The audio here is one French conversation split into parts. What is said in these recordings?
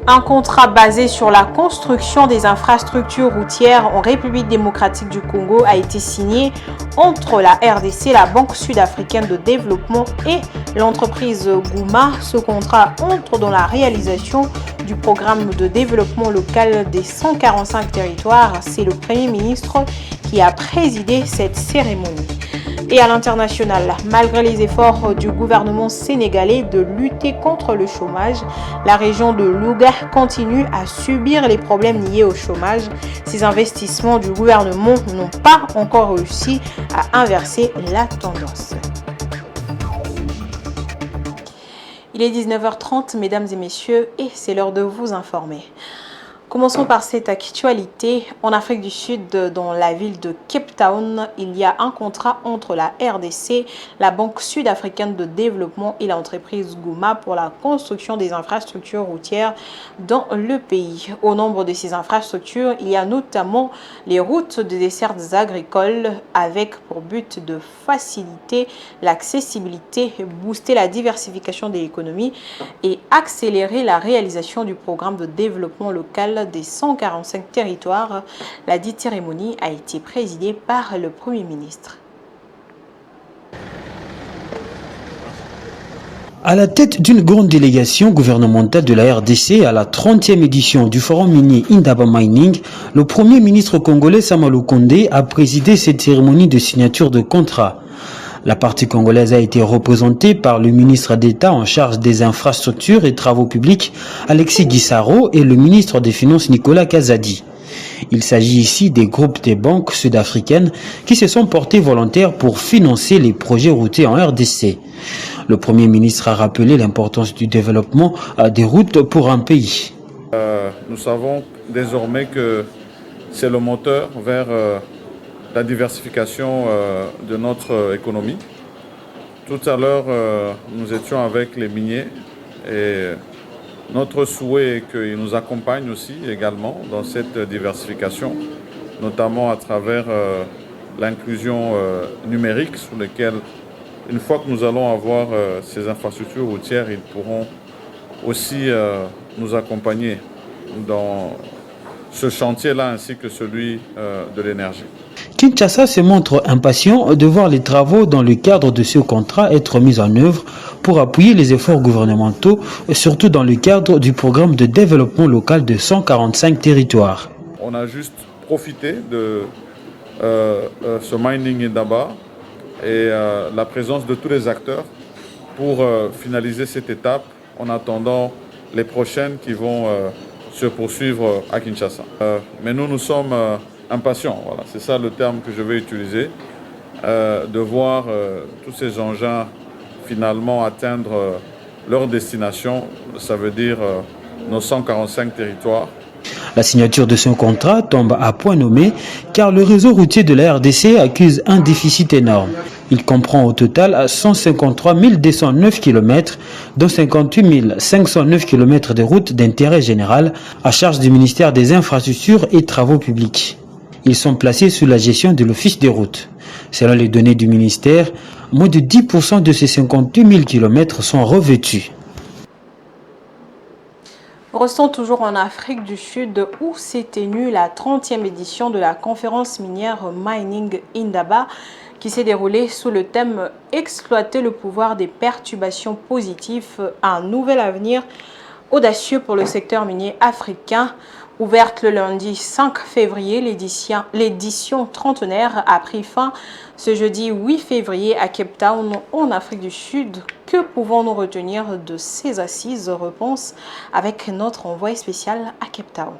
Un contrat basé sur la construction des infrastructures routières en République démocratique du Congo a été signé entre la RDC, la Banque sud-africaine de développement et l'entreprise Gouma. Ce contrat entre dans la réalisation du programme de développement local des 145 territoires. C'est le Premier ministre qui a présidé cette cérémonie. Et à l'international, malgré les efforts du gouvernement sénégalais de lutter contre le chômage, la région de Louga continue à subir les problèmes liés au chômage. Ces investissements du gouvernement n'ont pas encore réussi à inverser la tendance. Il est 19h30, mesdames et messieurs, et c'est l'heure de vous informer. Commençons par cette actualité. En Afrique du Sud, dans la ville de Cape Town, il y a un contrat entre la RDC, la Banque sud-africaine de développement et l'entreprise Gouma pour la construction des infrastructures routières dans le pays. Au nombre de ces infrastructures, il y a notamment les routes de dessertes agricoles avec pour but de faciliter l'accessibilité, booster la diversification de l'économie et accélérer la réalisation du programme de développement local des 145 territoires. La dite cérémonie a été présidée par le Premier ministre. À la tête d'une grande délégation gouvernementale de la RDC à la 30e édition du Forum minier Indaba Mining, le Premier ministre congolais Samalou Kondé a présidé cette cérémonie de signature de contrat. La partie congolaise a été représentée par le ministre d'État en charge des infrastructures et travaux publics, Alexis Guissaro, et le ministre des Finances, Nicolas Kazadi. Il s'agit ici des groupes des banques sud-africaines qui se sont portés volontaires pour financer les projets routiers en RDC. Le Premier ministre a rappelé l'importance du développement des routes pour un pays. Nous savons désormais que c'est le moteur vers la diversification de notre économie. Tout à l'heure, nous étions avec les miniers et notre souhait est qu'ils nous accompagnent aussi également dans cette diversification, notamment à travers l'inclusion numérique sur laquelle, une fois que nous allons avoir ces infrastructures routières, ils pourront aussi nous accompagner dans ce chantier-là ainsi que celui de l'énergie. Kinshasa se montre impatient de voir les travaux dans le cadre de ce contrat être mis en œuvre pour appuyer les efforts gouvernementaux, surtout dans le cadre du programme de développement local de 145 territoires. On a juste profité de ce Mining Indaba et la présence de tous les acteurs pour finaliser cette étape en attendant les prochaines qui vont se poursuivre à Kinshasa. Mais nous sommes impatients, voilà, c'est ça le terme que je vais utiliser, de voir tous ces engins finalement atteindre leur destination, ça veut dire nos 145 territoires. La signature de ce contrat tombe à point nommé car le réseau routier de la RDC accuse un déficit énorme. Il comprend au total 153 209 km, dont 58 509 km de routes d'intérêt général à charge du ministère des Infrastructures et Travaux publics. Ils sont placés sous la gestion de l'Office des routes. Selon les données du ministère, moins de 10% de ces 58 000 km sont revêtus. Restons toujours en Afrique du Sud où s'est tenue la 30e édition de la conférence minière Mining Indaba qui s'est déroulée sous le thème « Exploiter le pouvoir des perturbations positives, un nouvel avenir audacieux pour le secteur minier africain ». Ouverte le lundi 5 février, l'édition trentenaire a pris fin ce jeudi 8 février à Cape Town, en Afrique du Sud. Que pouvons-nous retenir de ces assises? Réponse avec notre envoyé spécial à Cape Town.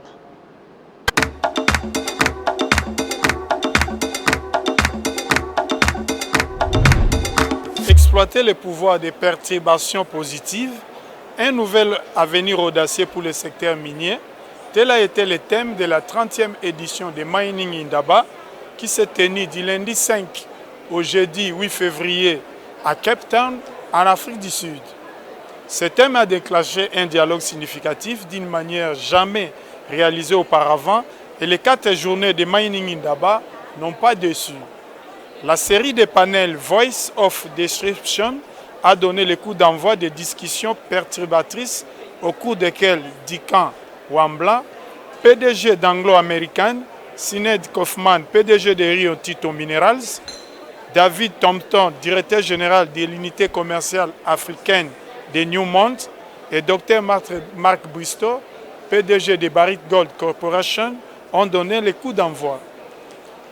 Exploiter le pouvoir des perturbations positives, un nouvel avenir audacieux pour le secteur minier. Tel a été le thème de la 30e édition de Mining Indaba qui s'est tenue du lundi 5 au jeudi 8 février à Cape Town, en Afrique du Sud. Ce thème a déclenché un dialogue significatif d'une manière jamais réalisée auparavant et les 4 journées de Mining Indaba n'ont pas déçu. La série de panels Voice of Disruption a donné le coup d'envoi des discussions perturbatrices au cours desquels Dikan Wambla, PDG d'Anglo-American, Sinead Kaufman, PDG de Rio Tinto Minerals, David Thompson, directeur général de l'unité commerciale africaine de Newmont, et Dr Mark Bristow, PDG de Barrick Gold Corporation, ont donné les coups d'envoi.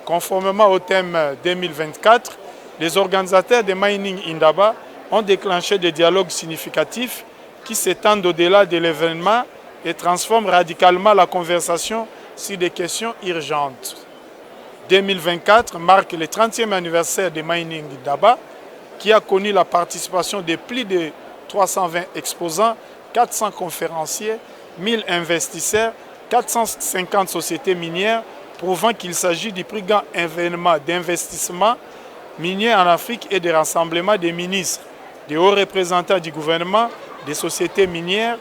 Conformément au thème 2024, les organisateurs de Mining Indaba ont déclenché des dialogues significatifs qui s'étendent au-delà de l'événement et transforment radicalement la conversation sur des questions urgentes. 2024 marque le 30e anniversaire de Mining Indaba, qui a connu la participation de plus de 320 exposants, 400 conférenciers, 1000 investisseurs, 450 sociétés minières, prouvant qu'il s'agit du plus grand événement d'investissement minier en Afrique et de rassemblement des ministres, des hauts représentants du gouvernement, des sociétés minières,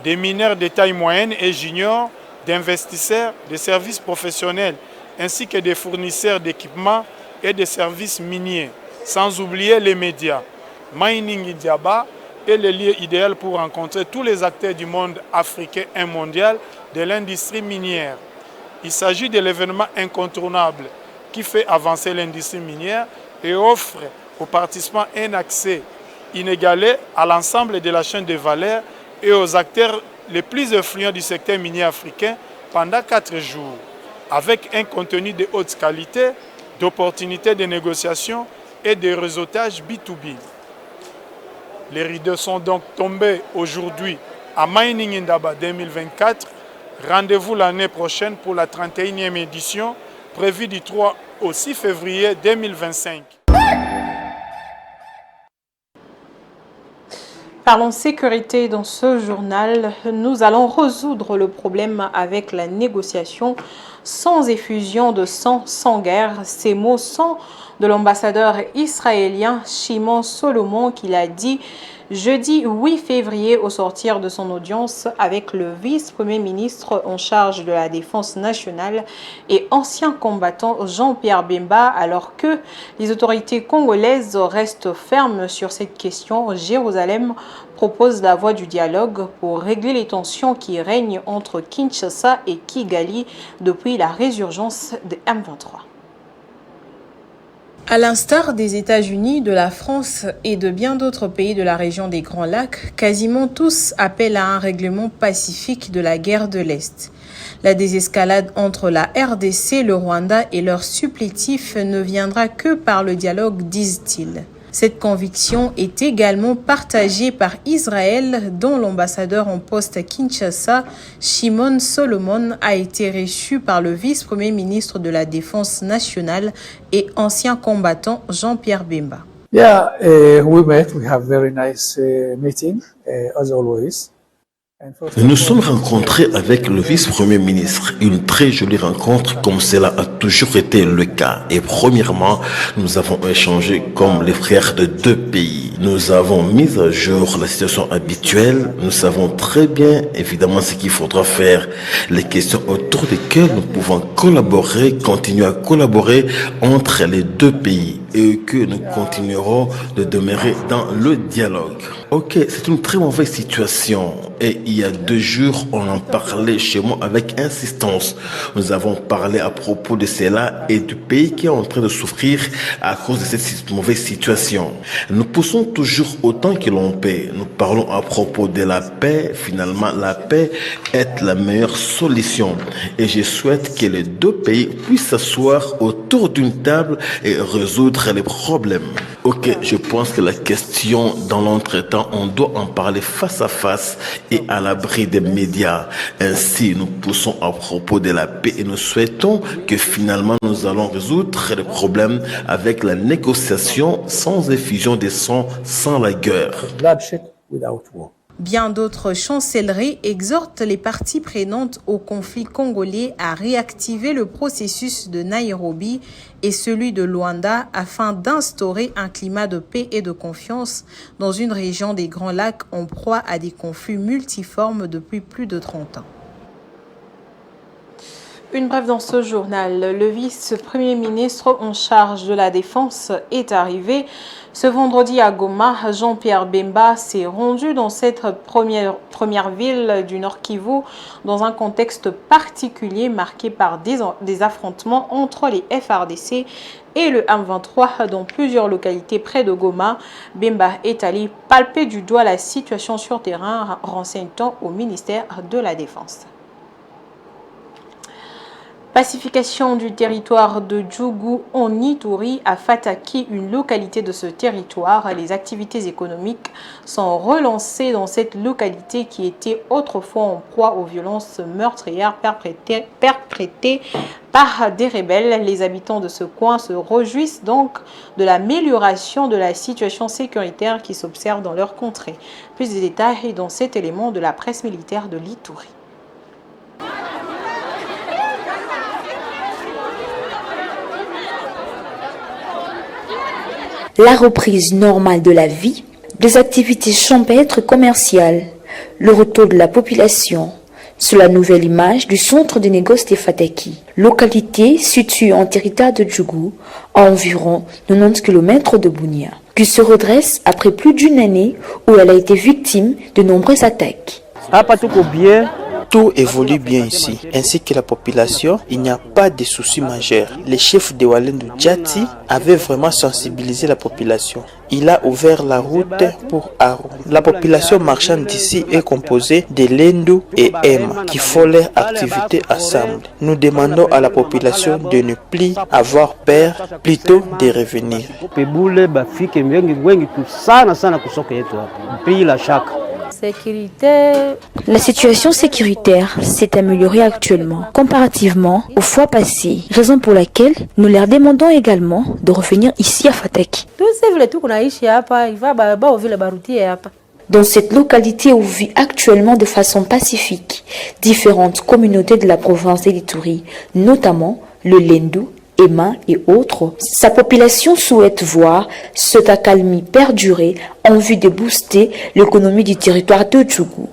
des mineurs de taille moyenne et junior, d'investisseurs, des services professionnels, ainsi que des fournisseurs d'équipements et de services miniers, sans oublier les médias. Mining Indaba est le lieu idéal pour rencontrer tous les acteurs du monde africain et mondial de l'industrie minière. Il s'agit de l'événement incontournable qui fait avancer l'industrie minière et offre aux participants un accès inégalé à l'ensemble de la chaîne de valeur et aux acteurs les plus influents du secteur minier africain pendant 4 jours, avec un contenu de haute qualité, d'opportunités de négociation et de réseautage B2B. Les rideaux sont donc tombés aujourd'hui à Mining Indaba 2024. Rendez-vous l'année prochaine pour la 31e édition, prévue du 3 au 6 février 2025. Parlons sécurité dans ce journal. Nous allons résoudre le problème avec la négociation sans effusion de sang, sans guerre. Ces mots sont de l'ambassadeur israélien Shimon Solomon qui l'a dit jeudi 8 février au sortir de son audience avec le vice-premier ministre en charge de la défense nationale et ancien combattant Jean-Pierre Bemba. Alors que les autorités congolaises restent fermes sur cette question, Jérusalem propose la voie du dialogue pour régler les tensions qui règnent entre Kinshasa et Kigali depuis la résurgence des M23. À l'instar des États-Unis, de la France et de bien d'autres pays de la région des Grands Lacs, quasiment tous appellent à un règlement pacifique de la guerre de l'Est. La désescalade entre la RDC, le Rwanda et leurs supplétifs ne viendra que par le dialogue, disent-ils. Cette conviction est également partagée par Israël, dont l'ambassadeur en poste à Kinshasa, Shimon Solomon, a été reçu par le vice-premier ministre de la Défense nationale et ancien combattant Jean-Pierre Bemba. Yeah, we met. We have very nice meeting, as always. Nous nous sommes rencontrés avec le vice-premier ministre, une très jolie rencontre comme cela a toujours été le cas. Et premièrement, nous avons échangé comme les frères de 2 pays. Nous avons mis à jour la situation habituelle. Nous savons très bien évidemment ce qu'il faudra faire. Les questions autour desquelles nous pouvons collaborer, continuer à collaborer entre les 2 pays. Et que nous continuerons de demeurer dans le dialogue. Ok, c'est une très mauvaise situation. Et il y a 2 jours, on en parlait chez moi avec insistance. Nous avons parlé à propos de cela et du pays qui est en train de souffrir à cause de cette mauvaise situation. Nous poussons toujours autant que l'on peut. Nous parlons à propos de la paix. Finalement, la paix est la meilleure solution. Et je souhaite que les 2 pays puissent s'asseoir autour d'une table et résoudre les problèmes. Ok, je pense que la question dans l'entretemps, on doit en parler face à face et à l'abri des médias. Ainsi, nous poussons à propos de la paix et nous souhaitons que finalement nous allons résoudre les problèmes avec la négociation sans effusion de sang, sans la guerre. Bloodshed without war. Bien d'autres chancelleries exhortent les parties prenantes au conflit congolais à réactiver le processus de Nairobi et celui de Luanda afin d'instaurer un climat de paix et de confiance dans une région des Grands Lacs en proie à des conflits multiformes depuis plus de 30 ans. Une brève dans ce journal. Le vice-premier ministre en charge de la Défense est arrivé. Ce vendredi à Goma, Jean-Pierre Bemba s'est rendu dans cette première ville du Nord Kivu dans un contexte particulier marqué par des affrontements entre les FARDC et le M23 dans plusieurs localités près de Goma. Bemba est allé palper du doigt la situation sur terrain, renseignant au ministère de la Défense. Pacification du territoire de Djougou en Ituri à Fataki, une localité de ce territoire. Les activités économiques sont relancées dans cette localité qui était autrefois en proie aux violences meurtrières perpétrées par des rebelles. Les habitants de ce coin se réjouissent donc de l'amélioration de la situation sécuritaire qui s'observe dans leur contrée. Plus de détails dans cet élément de la presse militaire de l'Ituri. La reprise normale de la vie, des activités champêtres commerciales, le retour de la population, c'est la nouvelle image du centre de négoce de Fataki, localité située en territoire de Djougou, à environ 90 km de Bunia, qui se redresse après plus d'une année où elle a été victime de nombreuses attaques. Tout évolue bien ici, ainsi que la population, il n'y a pas de soucis majeurs. Le chef de Walendu Djati avait vraiment sensibilisé la population. Il a ouvert la route pour Aru. La population marchande d'ici est composée de Lendu et Emma qui font leur activité ensemble. Nous demandons à la population de ne plus avoir peur, plutôt de revenir. La situation sécuritaire s'est améliorée actuellement, comparativement aux fois passées, raison pour laquelle nous leur demandons également de revenir ici à Fataki. Dans cette localité où vit actuellement de façon pacifique différentes communautés de la province d'Ituri, notamment le Lendu, Emma et autres, sa population souhaite voir cette accalmie perdurer en vue de booster l'économie du territoire de Djougou.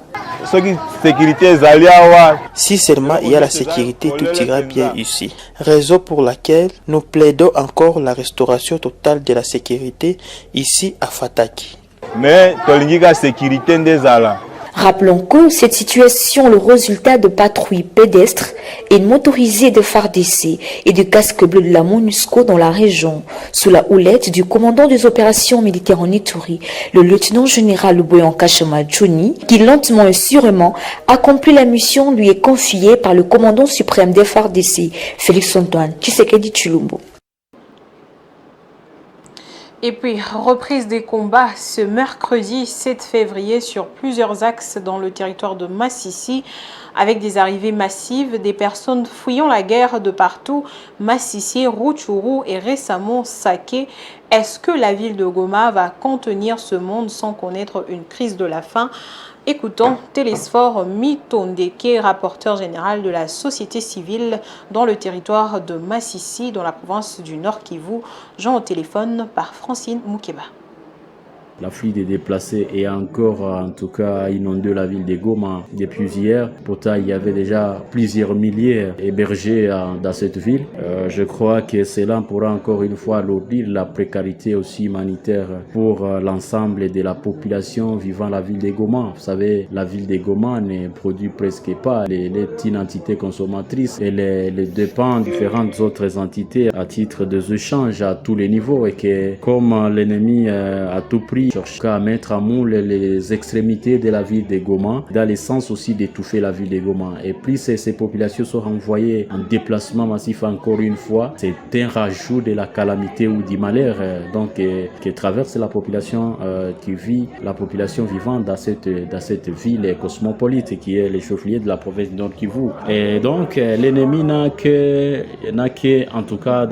Si seulement il y a la sécurité, tout ira bien ici. Raison pour laquelle nous plaidons encore la restauration totale de la sécurité ici à Fataki. Mais la sécurité des ala. Rappelons que cette situation est le résultat de patrouilles pédestres et motorisées de FARDC et de casques bleus de la MONUSCO dans la région, sous la houlette du commandant des opérations militaires en Ituri, le lieutenant-général Boyan Kachama Johnny, qui lentement et sûrement accomplit la mission lui est confiée par le commandant suprême des FARDC, Félix Antoine Tshisekedi Tshilombo. Et puis, reprise des combats ce mercredi 7 février sur plusieurs axes dans le territoire de Massissi, avec des arrivées massives des personnes fuyant la guerre de partout, Massissi, Rutshuru et récemment Saké. Est-ce que la ville de Goma va contenir ce monde sans connaître une crise de la faim? Écoutons Télésphore Mitondeke, rapporteur général de la société civile dans le territoire de Massissi, dans la province du Nord Kivu, joint au téléphone par Francine Moukeba. L'afflux des déplacés est encore, en tout cas, inondé la ville de Goma depuis hier. Pourtant, il y avait déjà plusieurs milliers hébergés dans cette ville. Je crois que cela pourra encore une fois alourdir la précarité aussi humanitaire pour l'ensemble de la population vivant la ville de Goma. Vous savez, la ville de Goma ne produit presque pas. Elle est une entité consommatrice. Elle dépend de différentes autres entités à titre des échanges à tous les niveaux et que comme l'ennemi à tout prix cherche à mettre à moule les extrémités de la ville de Goma, dans le sens aussi d'étouffer la ville de Goma. Et plus ces populations sont renvoyées en déplacement massif encore une fois, c'est un rajout de la calamité ou du malheur qui traverse la population qui vit, la population vivant dans cette ville cosmopolite qui est le chef-lieu de la province du Nord Kivu. Et donc l'ennemi n'a que en tout cas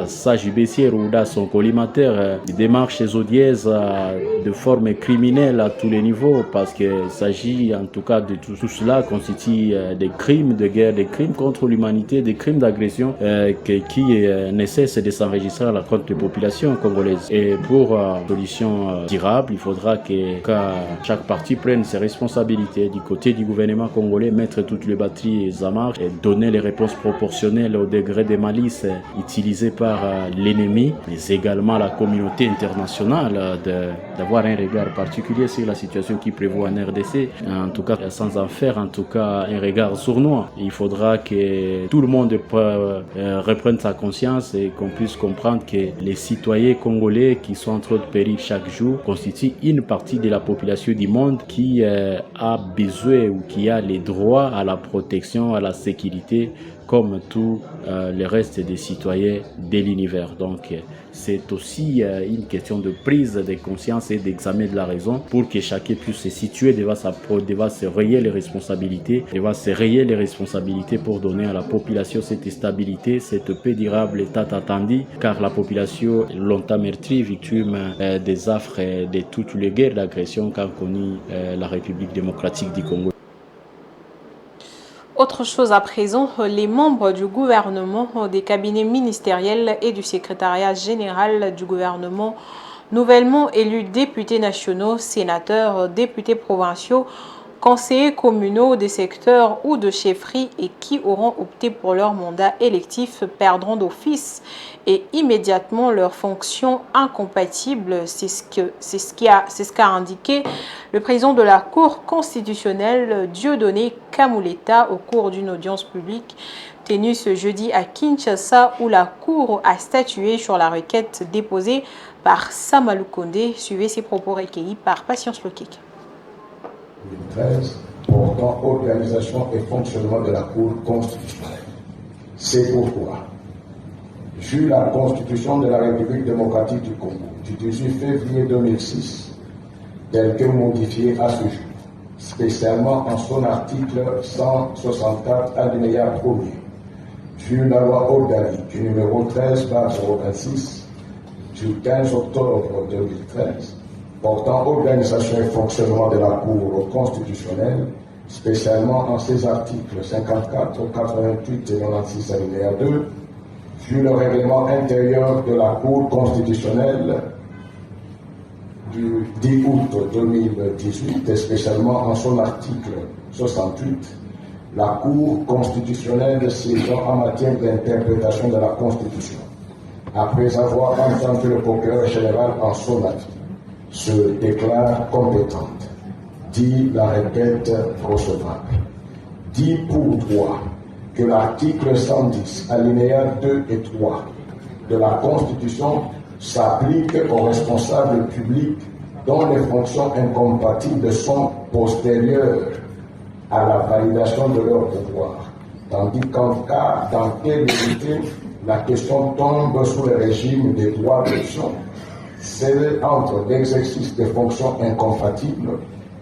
Sajibessier ou dans son collimateur, des démarches odieuses de forme criminelle à tous les niveaux, parce qu'il s'agit en tout cas de tout cela constitue des crimes de guerre, des crimes contre l'humanité, des crimes d'agression qui ne cessent de s'enregistrer à la contre des populations congolaises. Et pour solution durable, il faudra que chaque parti prenne ses responsabilités du côté du gouvernement congolais, mettre toutes les batteries en marche et donner les réponses proportionnelles au degré de malice utilisé par l'ennemi, mais également à la communauté internationale d'avoir un regard particulier sur la situation qui prévaut en RDC, en tout cas sans en faire en tout cas un regard sournois. Il faudra que tout le monde reprenne sa conscience et qu'on puisse comprendre que les citoyens congolais qui sont en train de périr chaque jour constituent une partie de la population du monde qui a besoin ou qui a les droits à la protection, à la sécurité, comme tous les restes des citoyens de l'univers. Donc c'est aussi une question de prise de conscience et d'examen de la raison pour que chacun puisse se situer devant se rayer les responsabilités, pour donner à la population cette stabilité, cette paix durable et tant attendue, car la population longtemps meurtrie, victime des affres de toutes les guerres d'agression qu'a connu la République démocratique du Congo. Autre chose à présent, les membres du gouvernement, des cabinets ministériels et du secrétariat général du gouvernement, nouvellement élus députés nationaux, sénateurs, députés provinciaux, conseillers communaux des secteurs ou de chefferie et qui auront opté pour leur mandat électif perdront d'office et immédiatement leurs fonctions incompatibles. C'est ce qu'a indiqué le président de la Cour constitutionnelle, Dieudonné Kamuleta, au cours d'une audience publique tenue ce jeudi à Kinshasa, où la Cour a statué sur la requête déposée par Samalou Kondé. Suivez ses propos recueillis par Patience Lokek. 2013 portant organisation et fonctionnement de la Cour constitutionnelle. C'est pourquoi, vu la Constitution de la République démocratique du Congo du 18 février 2006, telle que modifiée à ce jour, spécialement en son article 164 alinéa 1er, vu la loi organique du numéro 13/026 du 15 octobre 2013, portant organisation et fonctionnement de la Cour constitutionnelle, spécialement en ses articles 54, 88 et 96 alinéa 2, vu le règlement intérieur de la Cour constitutionnelle du 10 août 2018, et spécialement en son article 68, la Cour constitutionnelle siégeant en matière d'interprétation de la Constitution, après avoir entendu le procureur général en son avis, se déclare compétente, dit la requête recevable, dit pour droit que l'article 110, alinéa 2 et 3 de la Constitution s'applique aux responsables publics dont les fonctions incompatibles sont postérieures à la validation de leur pouvoir, tandis qu'en cas d'antériorité, la question tombe sous le régime des droits d'option, c'est entre l'exercice des fonctions incompatibles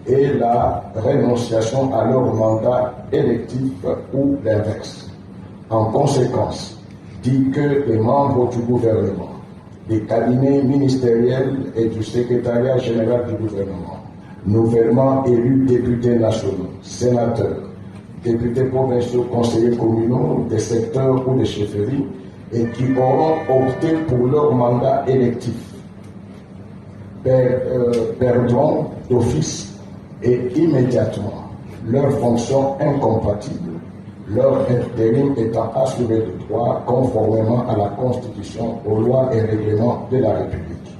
et la rénonciation à leur mandat électif ou l'inverse. En conséquence, dit que les membres du gouvernement, des cabinets ministériels et du secrétariat général du gouvernement, nouvellement élus députés nationaux, sénateurs, députés provinciaux, conseillers communaux, des secteurs ou des chefferies, et qui auront opté pour leur mandat électif, perdront d'office et immédiatement leurs fonctions incompatibles, leur intérim étant assuré de droit conformément à la Constitution, aux lois et règlements de la République.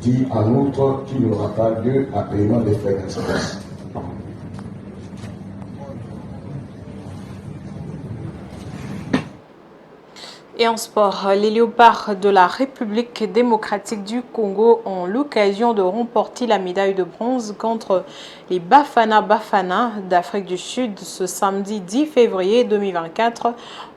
Dit en outre qu'il n'y aura pas lieu à paiement des frais d'espèces. Et en sport, les léopards de la République démocratique du Congo ont l'occasion de remporter la médaille de bronze contre les Bafana Bafana d'Afrique du Sud ce samedi 10 février 2024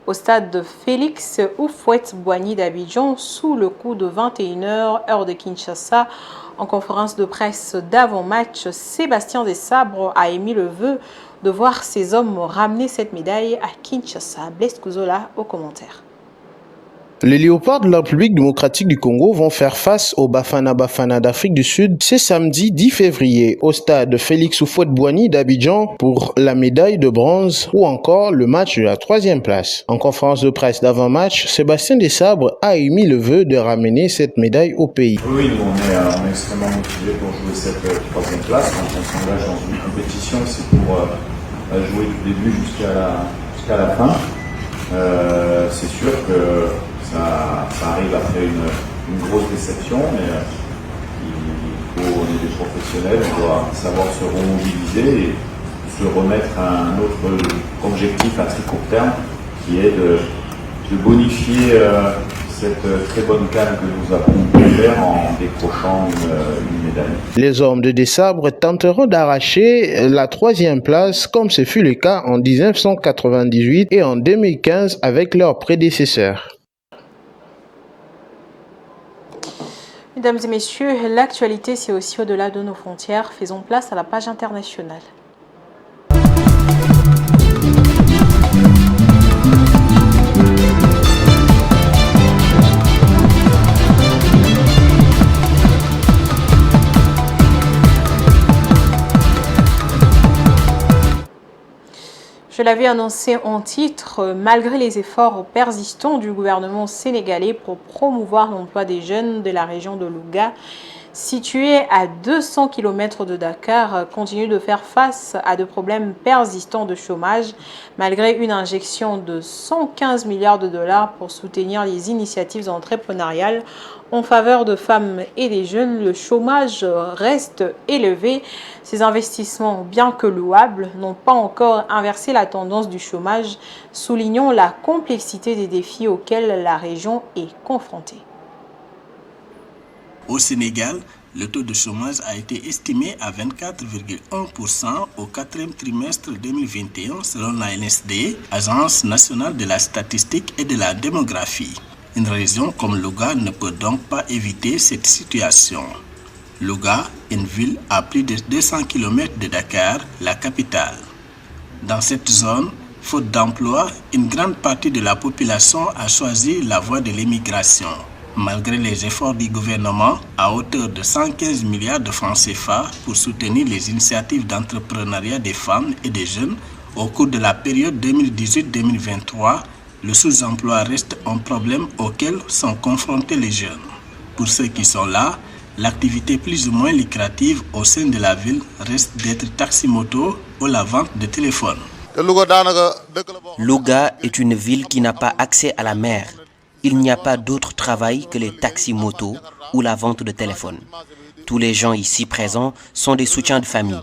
au stade de Félix Houphouët-Boigny d'Abidjan sous le coup de 21h heure de Kinshasa. En conférence de presse d'avant-match, Sébastien Desabre a émis le vœu de voir ces hommes ramener cette médaille à Kinshasa. Blaise Kouzola au commentaire. Les léopards de la République démocratique du Congo vont faire face aux Bafana Bafana d'Afrique du Sud ce samedi 10 février au stade Félix Houphouët-Boigny d'Abidjan pour la médaille de bronze ou encore le match de la 3e place. En conférence de presse d'avant-match, Sébastien Desabre a émis le vœu de ramener cette médaille au pays. Oui, nous on est extrêmement motivés pour jouer cette 3e place. Quand on s'engage dans une compétition, c'est pour jouer du début jusqu'à la fin. C'est sûr que ça arrive après une grosse déception, mais on est des professionnels, on doit savoir se remobiliser et se remettre à un autre objectif à très court terme, qui est de bonifier cette très bonne canne que nous avons pu faire en décrochant une médaille. Les hommes de Desabre tenteront d'arracher la 3e place comme ce fut le cas en 1998 et en 2015 avec leurs prédécesseurs. Mesdames et messieurs, l'actualité c'est aussi au-delà de nos frontières. Faisons place à la page internationale. Je l'avais annoncé en titre, malgré les efforts persistants du gouvernement sénégalais pour promouvoir l'emploi des jeunes de la région de Louga, située à 200 km de Dakar, continue de faire face à de problèmes persistants de chômage, malgré une injection de 115 milliards de dollars pour soutenir les initiatives entrepreneuriales en faveur de femmes et des jeunes. Le chômage reste élevé. Ces investissements, bien que louables, n'ont pas encore inversé la tendance du chômage, soulignant la complexité des défis auxquels la région est confrontée. Au Sénégal, le taux de chômage a été estimé à 24,1% au 4e trimestre 2021 selon l'ANSD, Agence nationale de la statistique et de la démographie. Une région comme Louga ne peut donc pas éviter cette situation. Louga, une ville à plus de 200 km de Dakar, la capitale. Dans cette zone, faute d'emploi, une grande partie de la population a choisi la voie de l'immigration. Malgré les efforts du gouvernement, à hauteur de 115 milliards de francs CFA pour soutenir les initiatives d'entrepreneuriat des femmes et des jeunes, au cours de la période 2018-2023, le sous-emploi reste un problème auquel sont confrontés les jeunes. Pour ceux qui sont là, l'activité plus ou moins lucrative au sein de la ville reste d'être taxi-moto ou la vente de téléphones. Louga est une ville qui n'a pas accès à la mer. Il n'y a pas d'autre travail que les taxis-motos ou la vente de téléphones. Tous les gens ici présents sont des soutiens de famille.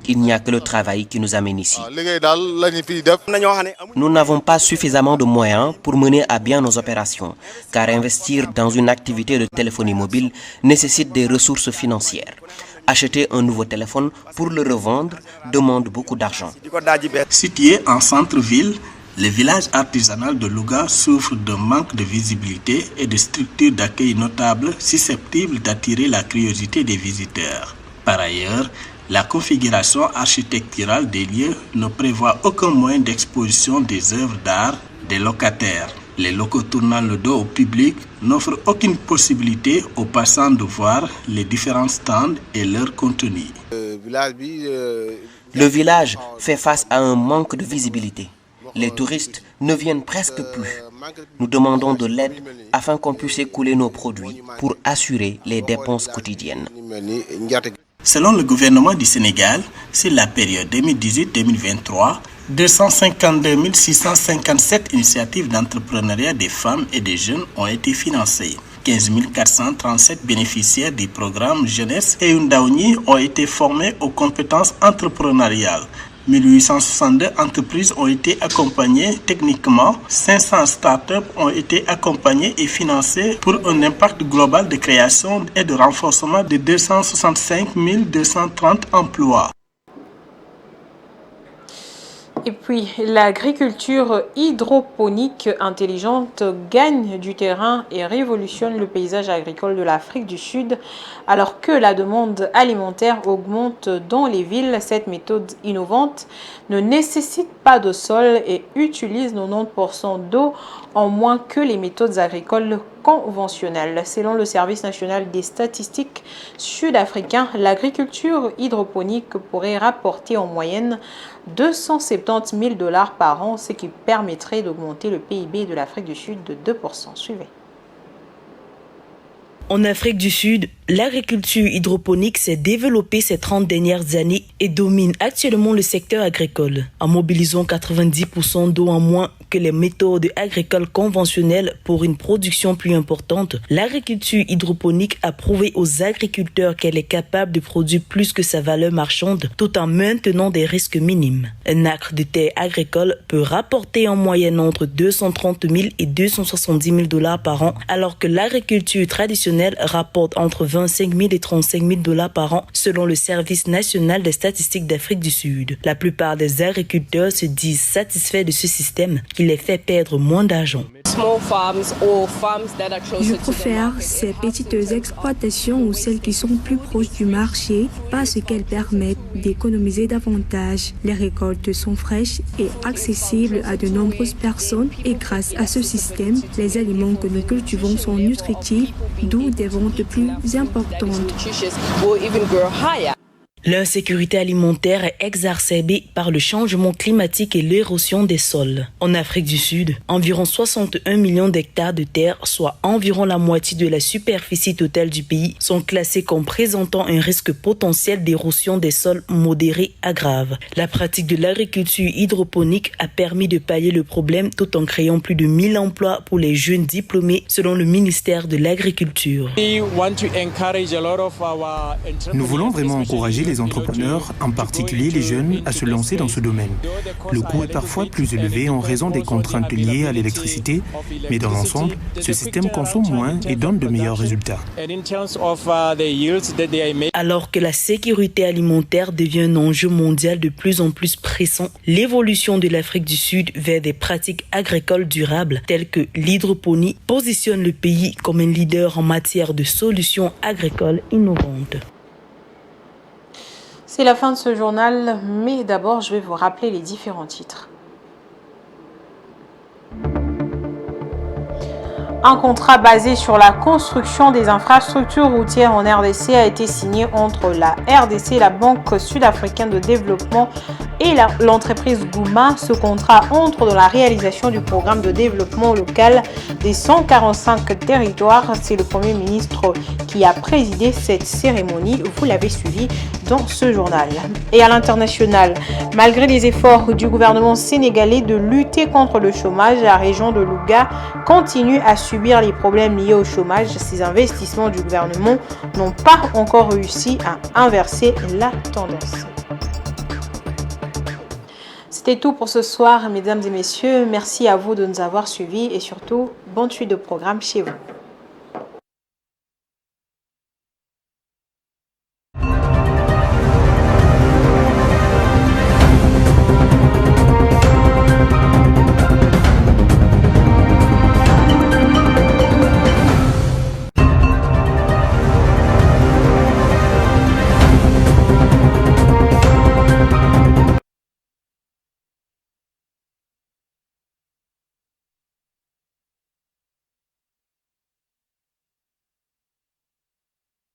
Il n'y a que le travail qui nous amène ici. Nous n'avons pas suffisamment de moyens pour mener à bien nos opérations, car investir dans une activité de téléphonie mobile nécessite des ressources financières. Acheter un nouveau téléphone pour le revendre demande beaucoup d'argent. Situé en centre-ville, le village artisanal de Louga souffre d'un manque de visibilité et de structures d'accueil notables susceptibles d'attirer la curiosité des visiteurs. Par ailleurs, la configuration architecturale des lieux ne prévoit aucun moyen d'exposition des œuvres d'art des locataires. Les locaux tournant le dos au public n'offrent aucune possibilité aux passants de voir les différents stands et leur contenu. Le village fait face à un manque de visibilité. Les touristes ne viennent presque plus. Nous demandons de l'aide afin qu'on puisse écouler nos produits pour assurer les dépenses quotidiennes. Selon le gouvernement du Sénégal, sur la période 2018-2023, 252 657 initiatives d'entrepreneuriat des femmes et des jeunes ont été financées. 15 437 bénéficiaires du programme Jeunesse et Undaouni ont été formés aux compétences entrepreneuriales. 1862 entreprises ont été accompagnées techniquement, 500 startups ont été accompagnées et financées pour un impact global de création et de renforcement de 265 230 emplois. Et puis, l'agriculture hydroponique intelligente gagne du terrain et révolutionne le paysage agricole de l'Afrique du Sud. Alors que la demande alimentaire augmente dans les villes, cette méthode innovante ne nécessite pas de sol et utilise 90% d'eau en moins que les méthodes agricoles conventionnelles. Selon le Service national des statistiques sud-africain, l'agriculture hydroponique pourrait rapporter en moyenne 270 000 $ par an, ce qui permettrait d'augmenter le PIB de l'Afrique du Sud de 2%. Suivez. En Afrique du Sud, l'agriculture hydroponique s'est développée ces 30 dernières années et domine actuellement le secteur agricole. En mobilisant 90% d'eau en moins que les méthodes agricoles conventionnelles pour une production plus importante, l'agriculture hydroponique a prouvé aux agriculteurs qu'elle est capable de produire plus que sa valeur marchande tout en maintenant des risques minimes. Un acre de terre agricole peut rapporter en moyenne entre 230 000 et 270 000 $ par an, alors que l'agriculture traditionnelle rapporte entre 25 000 et 35 000 $ par an selon le Service national des statistiques d'Afrique du Sud. La plupart des agriculteurs se disent satisfaits de ce système qui les fait perdre moins d'argent. Je préfère ces petites exploitations ou celles qui sont plus proches du marché parce qu'elles permettent d'économiser davantage. Les récoltes sont fraîches et accessibles à de nombreuses personnes et grâce à ce système, les aliments que nous cultivons sont nutritifs, d'où des ventes plus importantes. L'insécurité alimentaire est exacerbée par le changement climatique et l'érosion des sols. En Afrique du Sud, environ 61 millions d'hectares de terre, soit environ la moitié de la superficie totale du pays, sont classés comme présentant un risque potentiel d'érosion des sols modéré à grave. La pratique de l'agriculture hydroponique a permis de pallier le problème tout en créant plus de 1000 emplois pour les jeunes diplômés, selon le ministère de l'Agriculture. Nous voulons vraiment encourager les entrepreneurs, en particulier les jeunes, à se lancer dans ce domaine. Le coût est parfois plus élevé en raison des contraintes liées à l'électricité, mais dans l'ensemble, ce système consomme moins et donne de meilleurs résultats. Alors que la sécurité alimentaire devient un enjeu mondial de plus en plus pressant, l'évolution de l'Afrique du Sud vers des pratiques agricoles durables telles que l'hydroponie positionne le pays comme un leader en matière de solutions agricoles innovantes. C'est la fin de ce journal, mais d'abord je vais vous rappeler les différents titres. Un contrat basé sur la construction des infrastructures routières en RDC a été signé entre la RDC, la Banque sud-africaine de développement et l'entreprise Gouma. Ce contrat entre dans la réalisation du programme de développement local des 145 territoires. C'est le Premier ministre qui a présidé cette cérémonie. Vous l'avez suivi dans ce journal. Et à l'international, malgré les efforts du gouvernement sénégalais de lutter contre le chômage, la région de Louga continue à subir les problèmes liés au chômage. Ces investissements du gouvernement n'ont pas encore réussi à inverser la tendance. C'était tout pour ce soir, mesdames et messieurs. Merci à vous de nous avoir suivis et surtout, bonne suite de programme chez vous.